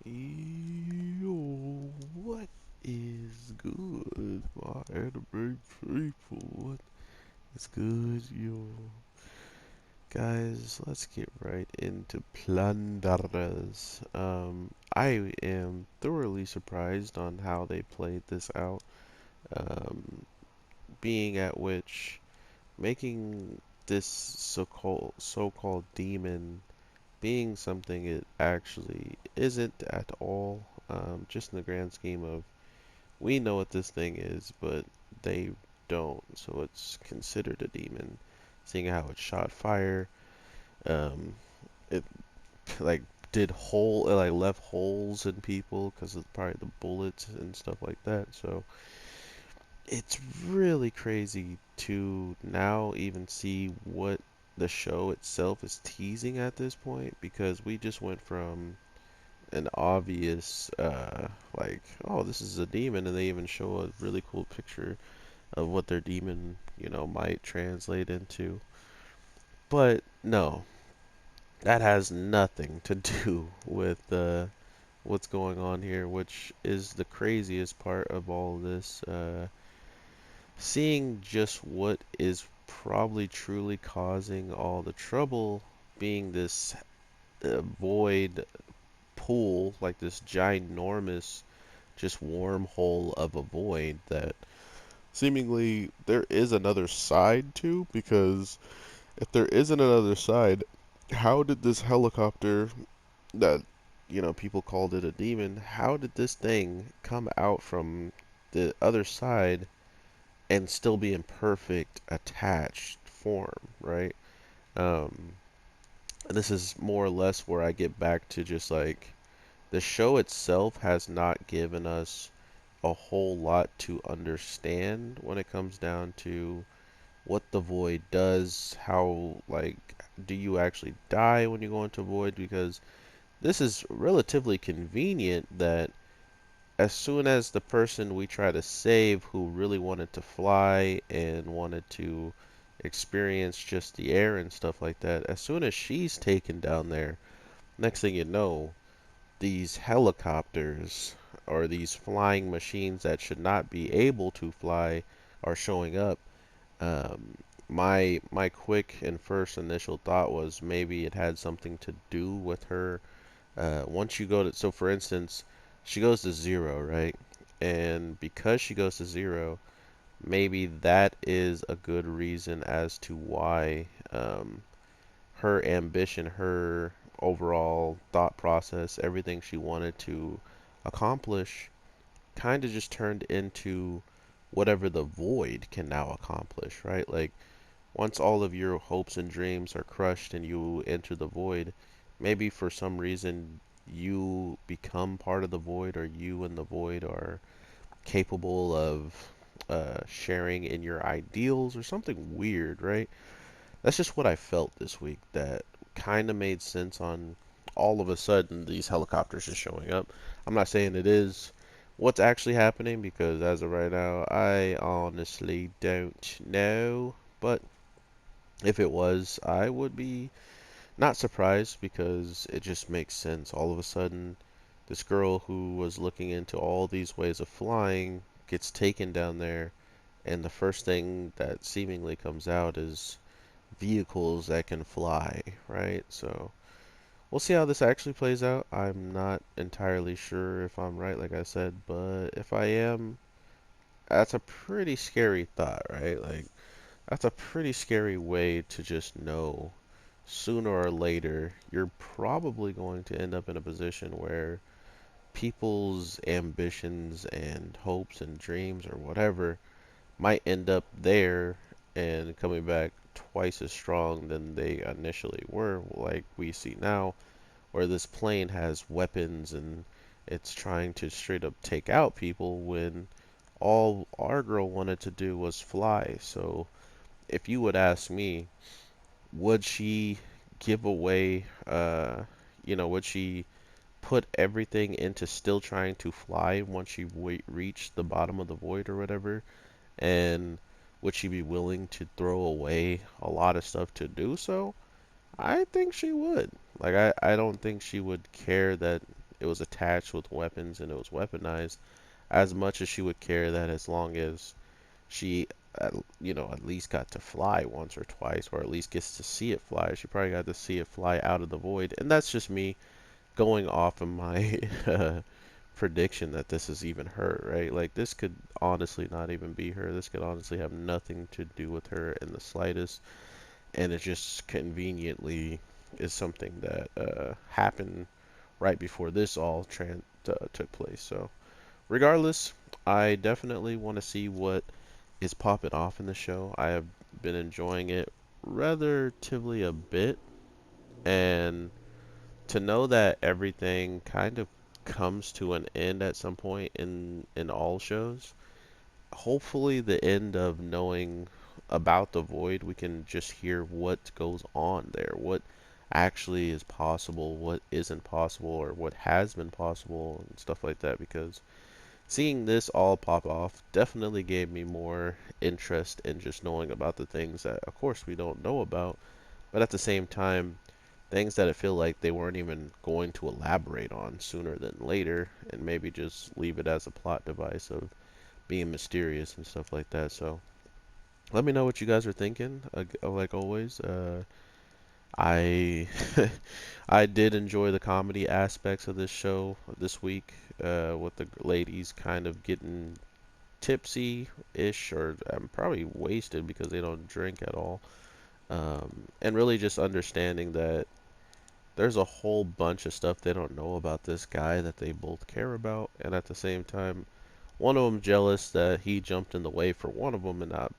Yo, what is good, my anime people? What is good, yo? Guys, let's get right into Plunderers. I am thoroughly surprised on how they played this out, um, being at which making this so-called demon being something it actually isn't at all. Just in the grand scheme of we know what this thing is, but they don't, so it's considered a demon. Seeing how it shot fire, um, it like it like left holes in people because of probably the bullets and stuff like that. So it's really crazy to now even see what the show itself is teasing at this point because we just went from an obvious like, oh, this is a demon, and they even show a really cool picture of what their demon might translate into. But no, that has nothing to do with what's going on here, which is the craziest part of all this. Seeing just what is probably truly causing all the trouble being this void pool, like this ginormous just wormhole of a void that seemingly there is another side to, because if there isn't another side, how did this helicopter that people called it a demon, how did this thing come out from the other side and still be in perfect attached form, right? um this is more or less where I get back to just like the show itself has not given us a whole lot to understand when it comes down to what the void does, how, like, do you actually die when you go into void? Because this is relatively convenient that as soon as the person we try to save who really wanted to fly and wanted to experience just the air and stuff like that, as soon as she's taken down there, next thing you know, these helicopters or these flying machines that should not be able to fly are showing up. Um, my quick and first initial thought was maybe it had something to do with her. Once you go to, so for instance, she goes to zero, right? And because she goes to zero, maybe that is a good reason as to why her ambition, her overall thought process, everything she wanted to accomplish kind of just turned into whatever the void can now accomplish, right? Like, once all of your hopes and dreams are crushed and you enter the void, maybe for some reason you become part of the void, or you and the void are capable of sharing in your ideals or something weird, right? That's just what I felt this week. That kind of made sense on all of a sudden these helicopters are showing up. I'm not saying it is what's actually happening because as of right now, I honestly don't know. But if it was, I would be not surprised because it just makes sense. All of a sudden, this girl who was looking into all these ways of flying gets taken down there, and the first thing that seemingly comes out is vehicles that can fly, right? So we'll see how this actually plays out. I'm not entirely sure if I'm right, like I said, but if I am, that's a pretty scary thought, right? Like, that's a pretty scary way to just know sooner or later you're probably going to end up in a position where people's ambitions and hopes and dreams or whatever might end up there and coming back twice as strong than they initially were, like we see now, where this plane has weapons and it's trying to straight up take out people when all our girl wanted to do was fly. So if you would ask me, would she give away, would she put everything into still trying to fly once she reached the bottom of the void or whatever? And would she be willing to throw away a lot of stuff to do so? I think she would. Like, I don't think she would care that it was attached with weapons and it was weaponized, as much as she would care that as long as she, at least got to fly once or twice, or at least gets to see it fly. She probably got to see it fly out of the void, and that's just me going off of my prediction that this is even her, right? Like, this could honestly not even be her. This could honestly have nothing to do with her in the slightest, and it just conveniently is something that happened right before this all took place. So, regardless, I definitely want to see what is popping off in the show. I have been enjoying it relatively a bit, and to know that everything kind of comes to an end at some point in all shows. Hopefully, the end of knowing about the void, we can just hear what goes on there, what actually is possible, what isn't possible, or what has been possible, and stuff like that. Because seeing this all pop off definitely gave me more interest in just knowing about the things that, of course, we don't know about, but at the same time, things that I feel like they weren't even going to elaborate on sooner than later, and maybe just leave it as a plot device of being mysterious and stuff like that. So let me know what you guys are thinking. Like always, I I did enjoy the comedy aspects of this show this week, with the ladies kind of getting tipsy-ish, or probably wasted because they don't drink at all, and really just understanding that there's a whole bunch of stuff they don't know about this guy that they both care about, and at the same time, one of them jealous that he jumped in the way for one of them and not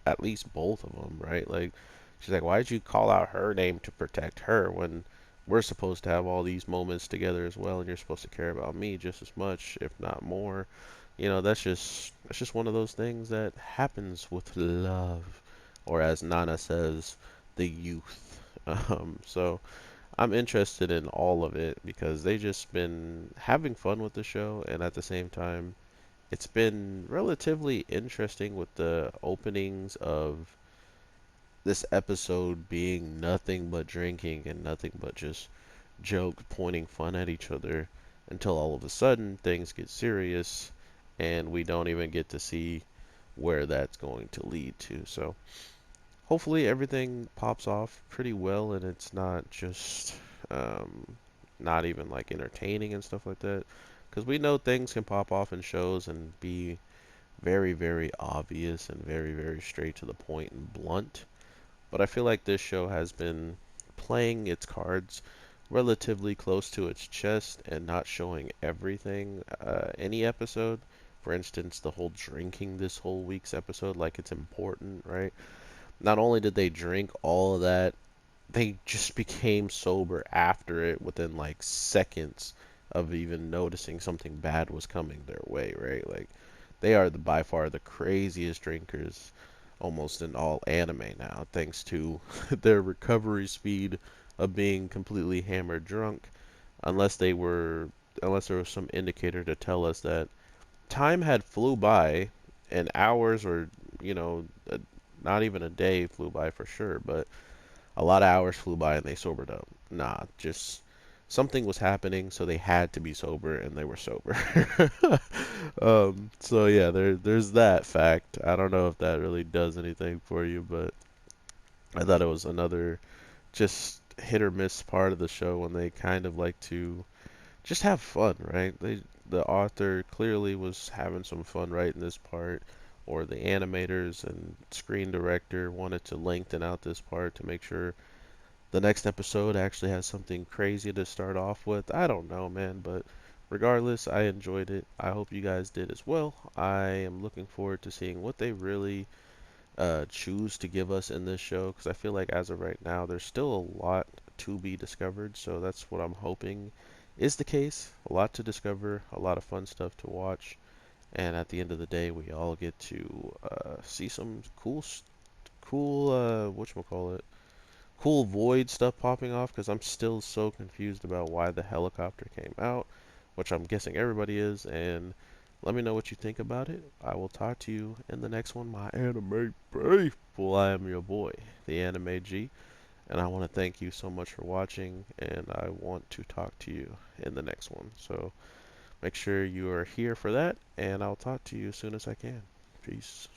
at least both of them, right? Like, she's like, why'd you call out her name to protect her when we're supposed to have all these moments together as well, and you're supposed to care about me just as much, if not more. That's just one of those things that happens with love, or as Nana says, the youth. So I'm interested in all of it because they just been having fun with the show, and at the same time, it's been relatively interesting with the openings of this episode being nothing but drinking and nothing but just jokes pointing fun at each other until all of a sudden things get serious and we don't even get to see where that's going to lead to. So hopefully everything pops off pretty well and it's not just um, not even like entertaining and stuff like that. Because we know things can pop off in shows and be very, very obvious and very, very straight to the point and blunt. But I feel like this show has been playing its cards relatively close to its chest and not showing everything any episode. For instance, the whole drinking this whole week's episode, like it's important, right? Not only did they drink all of that, they just became sober after it within like seconds of even noticing something bad was coming their way, right? Like they are by far the craziest drinkers almost in all anime now, thanks to their recovery speed of being completely hammered drunk, unless they were unless there was some indicator to tell us that time had flew by and hours or you know not even a day flew by for sure, but a lot of hours flew by and they sobered up. Nah, just something was happening, so they had to be sober, and they were sober. So yeah, there's that fact. I don't know if that really does anything for you, but I thought it was another just hit or miss part of the show when they kind of like to just have fun, right? The author clearly was having some fun writing this part, or the animators and screen director wanted to lengthen out this part to make sure the next episode actually has something crazy to start off with. I don't know, man, but regardless, I enjoyed it. I hope you guys did as well. I am looking forward to seeing what they really choose to give us in this show because I feel like as of right now, there's still a lot to be discovered. So that's what I'm hoping is the case. A lot to discover, a lot of fun stuff to watch, and at the end of the day, we all get to see some cool, whatchamacallit, cool void stuff popping off because I'm still so confused about why the helicopter came out, which I'm guessing everybody is, and let me know what you think about it. I will talk to you in the next one, my anime people. I am your boy, the Anime G, And I want to thank you so much for watching, and I want to talk to you in the next one. So make sure you are here for that, and I'll talk to you as soon as I can. Peace.